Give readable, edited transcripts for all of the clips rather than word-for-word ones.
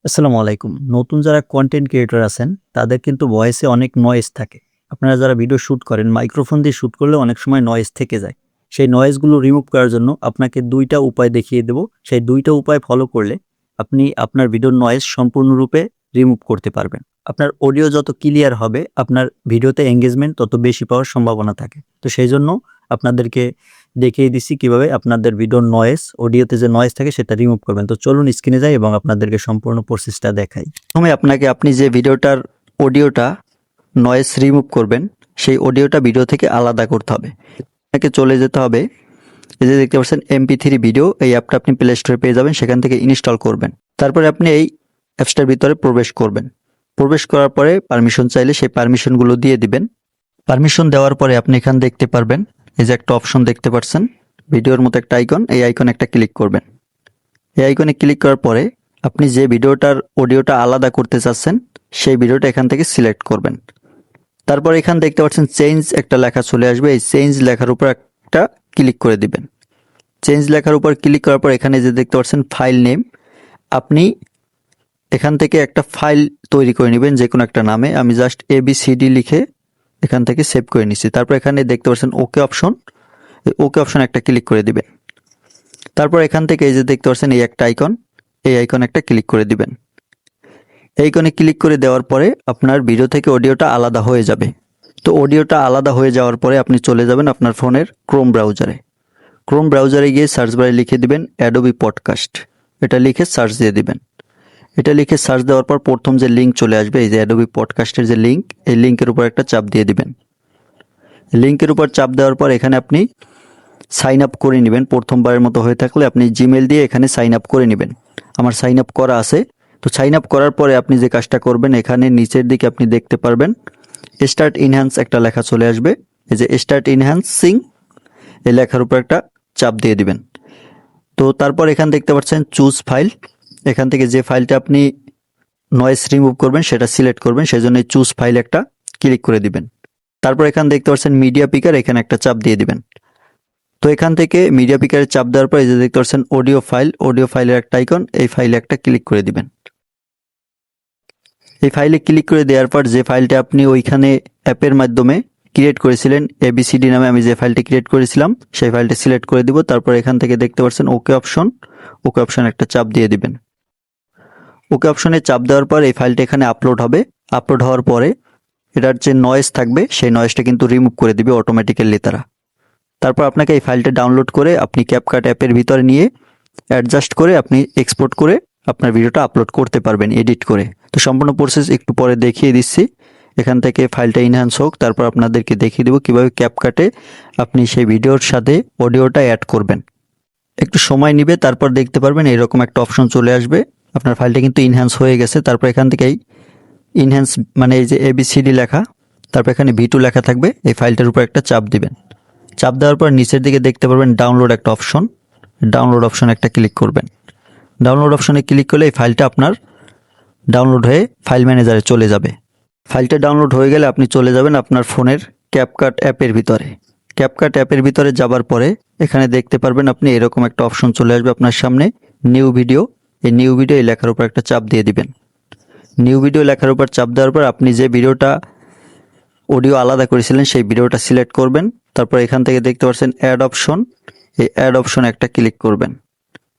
আসসালামু আলাইকুম। নতুন যারা কনটেন্ট ক্রিয়েটর আছেন, তাদের কিন্তু ভয়েসে অনেক নয়েজ থাকে। আপনারা যারা ভিডিও শুট করেন, মাইক্রোফোন দিয়ে শুট করলে অনেক সময় নয়েজ থেকে যায়। সেই নয়েজগুলো রিমুভ করার জন্য আপনাকে ২ টা উপায় দেখিয়ে দেব। সেই ২ টা উপায় ফলো করলে আপনি আপনার ভিডিওর নয়েজ সম্পূর্ণরূপে রিমুভ করতে পারবেন। আপনার অডিও যত ক্লিয়ার হবে, আপনার ভিডিওতে এনগেজমেন্ট তত বেশি পাওয়ার সম্ভাবনা থাকে। তো সেইজন্য আপনাদেরকে দেখিয়ে দিচ্ছি কিভাবে আপনাদের ভিডিওর নয়েজ, অডিওতে যে নয়েজ থাকে সেটা রিমুভ করবেন। তো চলুন স্ক্রিনে যাই এবং আপনাদেরকে সম্পূর্ণ প্রসেসটা দেখাই। প্রথমে আপনি যে ভিডিওটার অডিওটা নয়েজ রিমুভ করবেন, সেই অডিওটা ভিডিও থেকে আলাদা করতে হবে। আপনাকে চলে যেতে হবে, এই যে দেখতে পাচ্ছেন MP3 ভিডিও, এই অ্যাপটা আপনি প্লে স্টোরে পেয়ে যাবেন, সেখান থেকে ইনস্টল করবেন। তারপরে আপনি এই অ্যাপসটার ভিতরে প্রবেশ করবেন। প্রবেশ করার পরে পারমিশন চাইলে সেই পারমিশনগুলো দিয়ে দিবেন। পারমিশন দেওয়ার পরে আপনি এখানে দেখতে পারবেন, এই যে একটা অপশন দেখতে পাচ্ছেন ভিডিওর মতো একটা আইকন, এই আইকনে একটা ক্লিক করবেন। এই আইকনে ক্লিক করার পরে আপনি যে ভিডিওটার অডিওটা আলাদা করতে চাচ্ছেন সেই ভিডিওটা এখান থেকে সিলেক্ট করবেন। তারপর এখানে দেখতে পাচ্ছেন চেঞ্জ একটা লেখা চলে আসবে, এই চেঞ্জ লেখার উপর একটা ক্লিক করে দিবেন। চেঞ্জ লেখার উপর ক্লিক করার পর এখানে যে দেখতে পাচ্ছেন ফাইল নেম, আপনি এখান থেকে একটা ফাইল তৈরি করে নেবেন যে কোনো একটা নামে। আমি জাস্ট ABCD লিখে এখান থেকে সেভ করে নিচ্ছি। তারপর এখানে দেখতে পাচ্ছেন ওকে অপশন, ওকে অপশন একটা ক্লিক করে দিবেন। তারপর এখান থেকে এই যে দেখতে পাচ্ছেন এই একটা আইকন, এই আইকন একটা ক্লিক করে দিবেন। এই আইকনে ক্লিক করে দেওয়ার পরে আপনার ভিডিও থেকে অডিওটা আলাদা হয়ে যাবে। তো অডিওটা আলাদা হয়ে যাওয়ার পরে আপনি চলে যাবেন আপনার ফোনের ক্রোম ব্রাউজারে। ক্রোম ব্রাউজারে গিয়ে সার্চ বারে লিখে দিবেন অ্যাডোবি পডকাস্ট, এটা লিখে সার্চ দিয়ে দিবেন। এটা লিখে সার্চ দেওয়ার পর প্রথম যে লিঙ্ক চলে আসবে, এই যে অ্যাডোবি পডকাস্টের যে লিঙ্ক, এই লিঙ্কের উপর একটা চাপ দিয়ে দিবেন। লিঙ্কের উপর চাপ দেওয়ার পর এখানে আপনি সাইন আপ করে নেবেন। প্রথমবারের মতো হয়ে থাকলে আপনি জিমেল দিয়ে এখানে সাইন আপ করে নেবেন। আমার সাইন আপ করা আছে। তো সাইন আপ করার পরে আপনি যে কাজটা করবেন, এখানে নিচের দিকে আপনি দেখতে পারবেন স্টার্ট ইনহ্যান্স একটা লেখা চলে আসবে, এই যে স্টার্ট ইনহ্যান্সিং, এই লেখার উপর একটা চাপ দিয়ে দিবেন। তো তারপর এখানে দেখতে পাচ্ছেন চুজ ফাইল, এখান থেকে যে ফাইলটা আপনি নয়েজ রিমুভ করবেন সেটা সিলেক্ট করবেন, সেজন্য চুজ ফাইল একটা ক্লিক করে দিবেন। তারপর এখানে দেখতে পাচ্ছেন মিডিয়া পিকার, এখানে একটা চাপ দিয়ে দিবেন। তো এখান থেকে মিডিয়া পিকারে চাপ দেওয়ার পর এই যে দেখতে পাচ্ছেন অডিও ফাইল, অডিও ফাইলের একটা আইকন, এই ফাইলে একটা ক্লিক করে দিবেন। এই ফাইলে ক্লিক করে দেওয়ার পর যে ফাইলটা আপনি ওইখানে অ্যাপের মাধ্যমে ক্রিয়েট করেছিলেন, ABCD নামে আমি যে ফাইলটি ক্রিয়েট করেছিলাম সেই ফাইলটা সিলেক্ট করে দিব। তারপর এখান থেকে দেখতে পাচ্ছেন ওকে অপশন, ওকে অপশন একটা চাপ দিয়ে দিবেন। ওকে অপশনে চাপ দেওয়ার পর এই ফাইলটা এখানে আপলোড হবে। আপলোড হওয়ার পরে এটার যে নয়েজ থাকবে সেই নয়েজটা কিন্তু রিমুভ করে দিবে অটোমেটিক্যালি তারা। তারপর আপনাকে এই ফাইলটা ডাউনলোড করে আপনি ক্যাপকাট অ্যাপের ভিতরে নিয়ে অ্যাডজাস্ট করে আপনি এক্সপোর্ট করে আপনার ভিডিওটা আপলোড করতে পারবেন এডিট করে। তো সম্পূর্ণ প্রসেস একটু পরে দেখিয়ে দিচ্ছি। এখান থেকে ফাইলটা ইনহ্যান্স হোক, তারপর আপনাদেরকে দেখিয়ে দেবো কীভাবে ক্যাপকাটে আপনি সেই ভিডিওর সাথে অডিওটা অ্যাড করবেন। একটু সময় নিবে, তারপর দেখতে পারবেন এরকম একটা অপশন চলে আসবে। আপনার ফাইলটা কিন্তু ইনহ্যান্স হয়ে গেছে। তারপর এখান থেকেই ইনহ্যান্স মানে এই যে ABCD লেখা, তারপর এখানে V2 লেখা থাকবে, এই ফাইলটার উপর একটা চাপ দিবেন। চাপ দেওয়ার পর নিচের দিকে দেখতে পারবেন ডাউনলোড একটা অপশন, ডাউনলোড অপশন একটা ক্লিক করবেন। ডাউনলোড অপশনে ক্লিক করলে এই ফাইলটা আপনার ডাউনলোড হয়ে ফাইল ম্যানেজারে চলে যাবে। ফাইলটা ডাউনলোড হয়ে গেলে আপনি চলে যাবেন আপনার ফোনের ক্যাপকাট অ্যাপের ভিতরে। ক্যাপকাট অ্যাপের ভিতরে যাবার পরে এখানে দেখতে পারবেন আপনি এরকম একটা অপশন চলে আসবে আপনার সামনে, নিউ ভিডিও। এই নিউ ভিডিও এই লেখার উপর একটা চাপ দিয়ে দিবেন। নিউ ভিডিও লেখার উপর চাপ দেওয়ার পর আপনি যে ভিডিওটা অডিও আলাদা করেছিলেন সেই ভিডিওটা সিলেক্ট করবেন। তারপর এখান থেকে দেখতে পাচ্ছেন অ্যাড অপশন, এই অ্যাড অপশন একটা ক্লিক করবেন।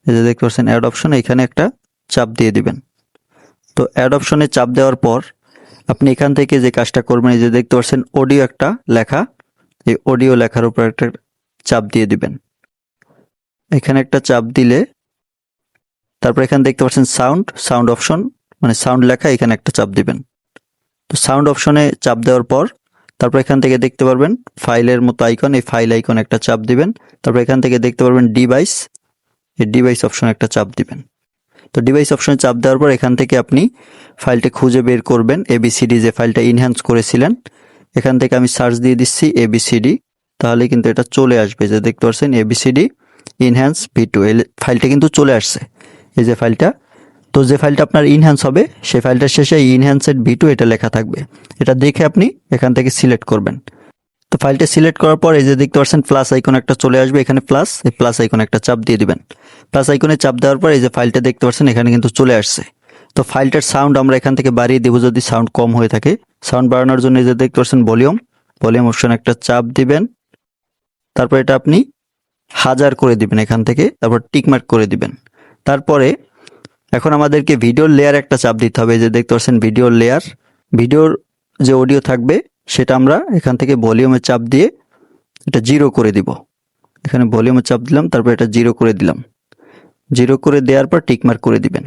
এই যে দেখতে পাচ্ছেন অ্যাড অপশন, এখানে একটা চাপ দিয়ে দিবেন। তো অ্যাড অপশনে চাপ দেওয়ার পর আপনি এখান থেকে যে কাজটা করবেন, এই যে দেখতে পাচ্ছেন অডিও একটা লেখা, এই অডিও লেখার উপর একটা চাপ দিয়ে দিবেন। এখানে একটা চাপ দিলে তারপর এখানে দেখতে পাচ্ছেন সাউন্ড, সাউন্ড অপশন মানে সাউন্ড লেখা, এখানে একটা চাপ দিবেন। তো সাউন্ড অপশনে চাপ দেওয়ার পর তারপর এখান থেকে দেখতে পারবেন ফাইলের মতো আইকন, এই ফাইল আইকন একটা চাপ দিবেন। তারপর এখান থেকে দেখতে পারবেন ডিভাইস, এই ডিভাইস অপশন একটা চাপ দিবেন। তো ডিভাইস অপশনে চাপ দেওয়ার পর এখান থেকে আপনি ফাইলটা খুঁজে বের করবেন, ABCD যে ফাইলটা ইনহ্যান্স করেছিলেন। এখান থেকে আমি সার্চ দিয়ে দিচ্ছি ABCD, তাহলে কিন্তু এটা চলে আসবে। যে দেখতে পাচ্ছেন ABCD ইনহ্যান্স V2, এই ফাইলটা কিন্তু চলে আসছে, এই যে ফাইলটা। তো যে ফাইলটা আপনার ইনহ্যান্স হবে সেই ফাইলটার শেষে ইনহ্যান্সেড V2 এটা লেখা থাকবে, এটা দেখে আপনি এখান থেকে সিলেক্ট করবেন। তো ফাইলটা সিলেক্ট করার পর এই যে দেখতে পাচ্ছেন প্লাস আইকন একটা চলে আসবে, এখানে প্লাস, এই প্লাস আইকন একটা চাপ দিয়ে দিবেন। প্লাস আইকনে চাপ দেওয়ার পর এই যে ফাইলটা দেখতে পাচ্ছেন এখানে কিন্তু চলে আসছে। তো ফাইলটার সাউন্ড আমরা এখান থেকে বাড়িয়ে দেবো যদি সাউন্ড কম হয়ে থাকে। সাউন্ড বাড়ানোর জন্য এই যে দেখতে পাচ্ছেন ভলিউম অপশন একটা চাপ দিবেন, তারপর এটা আপনি 1000 করে দিবেন এখান থেকে, তারপর টিকমার্ক করে দিবেন। তারপরে এখন আমাদেরকে ভিডিওর লেয়ার একটা চাপ দিতে হবে। এই যে দেখতে পাচ্ছেন ভিডিওর লেয়ার, ভিডিওর যে অডিও থাকবে সেটা আমরা এখান থেকে ভলিউমে চাপ দিয়ে এটা 0 করে দিব। এখানে ভলিউমে চাপ দিলাম, তারপর এটা 0 করে দিলাম। 0 করে দেওয়ার পর টিকমার্ক করে দিবেন।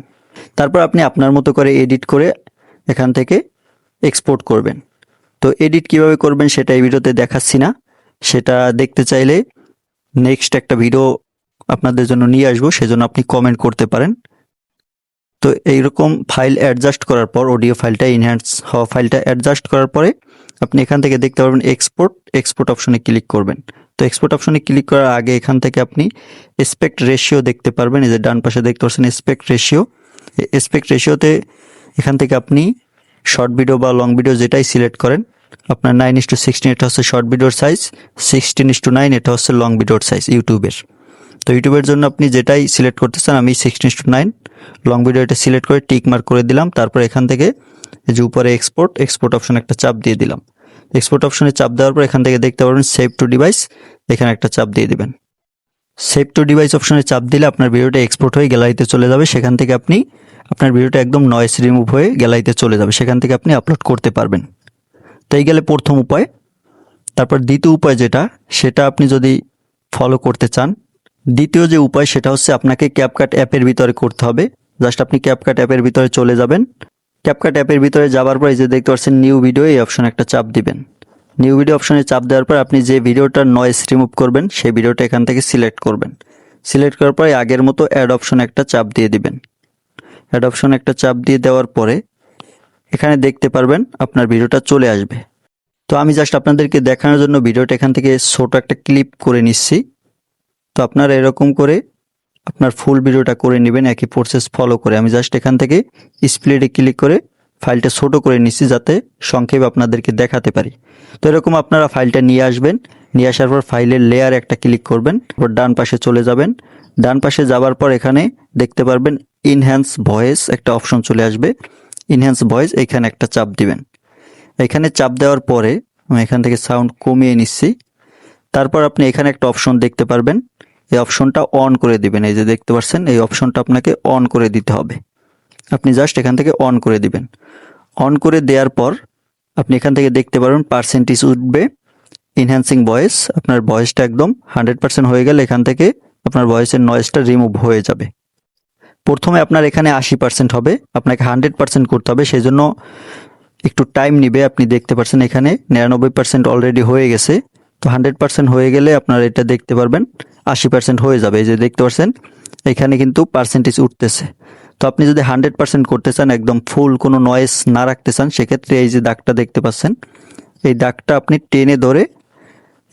তারপর আপনি আপনার মতো করে এডিট করে এখান থেকে এক্সপোর্ট করবেন। তো এডিট কিভাবে করবেন সেটা এই ভিডিওতে দেখাচ্ছি না, সেটা দেখতে চাইলে নেক্সট একটা ভিডিও আপনাদের জন্য নিয়ে আসবো, সেজন্য আপনি কমেন্ট করতে পারেন। তো এইরকম ফাইল অ্যাডজাস্ট করার পর, অডিও ফাইলটা ইনহ্যান্স হওয়া ফাইলটা অ্যাডজাস্ট করার পরে আপনি এখান থেকে দেখতে পারবেন এক্সপোর্ট অপশনে ক্লিক করবেন। তো এক্সপোর্ট অপশনে ক্লিক করার আগে এখান থেকে আপনি এসপেক্ট রেশিও দেখতে পারবেন। এই যে ডান পাশে দেখতে পাচ্ছেন এসপেক্ট রেশিওতে এখান থেকে আপনি শর্ট ভিডিও বা লং ভিডিও যেটাই সিলেক্ট করেন, আপনার 9:16 এটা হচ্ছে শর্ট ভিডিওর সাইজ, 16:9 এটা হচ্ছে লং ভিডিওর সাইজ ইউটিউবের। তো ইউটিউবের জন্য আপনি যেটাই সিলেক্ট করতে চান, আমি 16:9 লং ভিডিও এটা সিলেক্ট করে টিক মার্ক করে দিলাম। তারপর এখান থেকে এই যে উপরে এক্সপোর্ট অপশন একটা চাপ দিয়ে দিলাম। এক্সপোর্ট অপশনে চাপ দেওয়ার পর এখান থেকে দেখতে পারবেন সেভ টু ডিভাইস, এখানে একটা চাপ দিয়ে দিবেন। সেভ টু ডিভাইস অপশনে চাপ দিলে আপনার ভিডিওটা এক্সপোর্ট হয়ে গ্যালারিতে চলে যাবে। সেখান থেকে আপনি আপনার ভিডিওটা একদম নয়েজ রিমুভ হয়ে গ্যালারিতে চলে যাবে, সেখান থেকে আপনি আপলোড করতে পারবেন। তো এই গেলে প্রথম উপায়। তারপর দ্বিতীয় উপায় যেটা, সেটা আপনি যদি ফলো করতে চান, দ্বিতীয় যে উপায় সেটা হচ্ছে আপনাকে ক্যাপকাট অ্যাপের ভিতরে করতে হবে। জাস্ট আপনি ক্যাপকাট অ্যাপের ভিতরে চলে যাবেন। ক্যাপকাট অ্যাপের ভিতরে যাওয়ার পর এই যে দেখতে পাচ্ছেন নিউ ভিডিও, এই অপশনে একটা চাপ দিবেন। নিউ ভিডিও অপশনে চাপ দেওয়ার পর আপনি যে ভিডিওটার নয়েজ রিমুভ করবেন সেই ভিডিওটা এখান থেকে সিলেক্ট করবেন। সিলেক্ট করার পরে আগের মতো অ্যাড অপশনে একটা চাপ দিয়ে দিবেন। অ্যাড অপশনে একটা চাপ দিয়ে দেওয়ার পরে এখানে দেখতে পারবেন আপনার ভিডিওটা চলে আসবে। তো আমি জাস্ট আপনাদেরকে দেখানোর জন্য ভিডিওটা এখান থেকে ছোট একটা ক্লিপ করে নিচ্ছি। তো আপনারা এরকম করে আপনার ফুল ভিডিওটা করে নেবেন একই প্রসেস ফলো করে। আমি জাস্ট এখান থেকে স্প্লিটে ক্লিক করে ফাইলটা ছোট করে নিচ্ছি যাতে সংক্ষেপে আপনাদেরকে দেখাতে পারি। তো এরকম আপনারা ফাইলটা নিয়ে আসবেন। নিয়ে আসার পর ফাইলের লেয়ার একটা ক্লিক করবেন, তারপর ডান পাশে চলে যাবেন। ডান পাশে যাওয়ার পর এখানে দেখতে পারবেন ইনহ্যান্স ভয়েস একটা অপশন চলে আসবে। ইনহ্যান্স ভয়েস এখানে একটা চাপ দিবেন। এখানে চাপ দেওয়ার পরে আমি এখান থেকে সাউন্ড কমিয়ে নিচ্ছি। তারপর আপনি এখানে একটা অপশন দেখতে পারবেন, এই অপশনটা অন করে দিবেন। এই যে দেখতে পাচ্ছেন এই অপশনটা আপনাকে অন করে দিতে হবে। আপনি জাস্ট এখান থেকে অন করে দিবেন। অন করে দেওয়ার পর আপনি এখান থেকে দেখতে পারবেন পার্সেন্টেজ উঠবে ইনহ্যান্সিং ভয়েস। আপনার ভয়েসটা একদম 100% হয়ে গেলে এখান থেকে আপনার ভয়েসের নয়েজটা রিমুভ হয়ে যাবে। প্রথমে আপনার এখানে 80% হবে, আপনাকে 100% করতে হবে, সেই জন্য একটু টাইম নিবে। আপনি দেখতে পাচ্ছেন এখানে 99% অলরেডি হয়ে গেছে। তো 100% হয়ে গেলে আপনারা এটা দেখতে পারবেন 80% হয়ে যাবে। এই যে দেখতে পাচ্ছেন এখানে কিন্তু পার্সেন্টেজ উঠতেছে। তো আপনি যদি 100% করতে চান, একদম ফুল কোনো নয়েজ না রাখতে চান, সেক্ষেত্রে এই যে দাগটা দেখতে পাচ্ছেন, এই দাগটা আপনি টেনে ধরে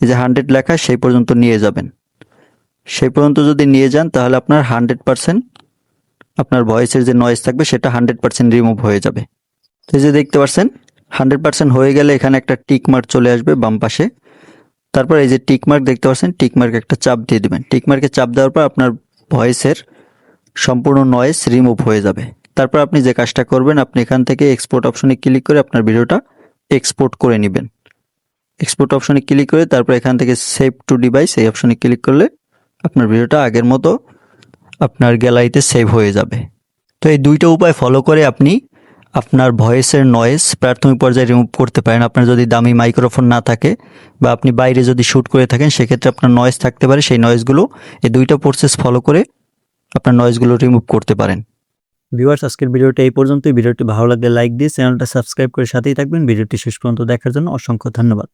এই যে 100 লেখা সেই পর্যন্ত নিয়ে যাবেন। সেই পর্যন্ত যদি নিয়ে যান তাহলে আপনার 100% আপনার ভয়েসের যে নয়েজ থাকবে সেটা 100% রিমুভ হয়ে যাবে। তো এই যে দেখতে পাচ্ছেন 100% হয়ে গেলে এখানে একটা টিক মার্ক চলে আসবে বাম পাশে। তারপর এই যে টিক মার্ক দেখতে পাচ্ছেন, টিক মার্ক একটা চাপ দিয়ে দেবেন। টিক মার্কে চাপ দেওয়ার পর আপনার ভয়েসের সম্পূর্ণ নয়েজ রিমুভ হয়ে যাবে। তারপর আপনি যে কাজটা করবেন, আপনি এখান থেকে এক্সপোর্ট অপশনে ক্লিক করে আপনার ভিডিওটা এক্সপোর্ট করে নেবেন। এক্সপোর্ট অপশনে ক্লিক করে তারপর এখান থেকে সেভ টু ডিভাইস এই অপশনে ক্লিক করলে আপনার ভিডিওটা আগের মতো আপনার গ্যালারিতে সেভ হয়ে যাবে। তো এই দুইটা উপায় ফলো করে আপনি আপনার ভয়েসের নয়েজ প্রাথমিক পর্যায়ে রিমুভ করতে পারেন। আপনার যদি দামি মাইক্রোফোন না থাকে বা আপনি বাইরে যদি শ্যুট করে থাকেন, সেক্ষেত্রে আপনার নয়েজ থাকতে পারে। সেই নয়েজগুলো এই দুইটা প্রসেস ফলো করে আপনার নয়েজগুলো রিমুভ করতে পারেন। ভিউয়ার্স, আজকের ভিডিওটা এই পর্যন্তই। ভিডিওটি ভালো লাগলে লাইক দিয়ে চ্যানেলটা সাবস্ক্রাইব করে সাথেই থাকবেন। ভিডিওটি শেষ পর্যন্ত দেখার জন্য অসংখ্য ধন্যবাদ।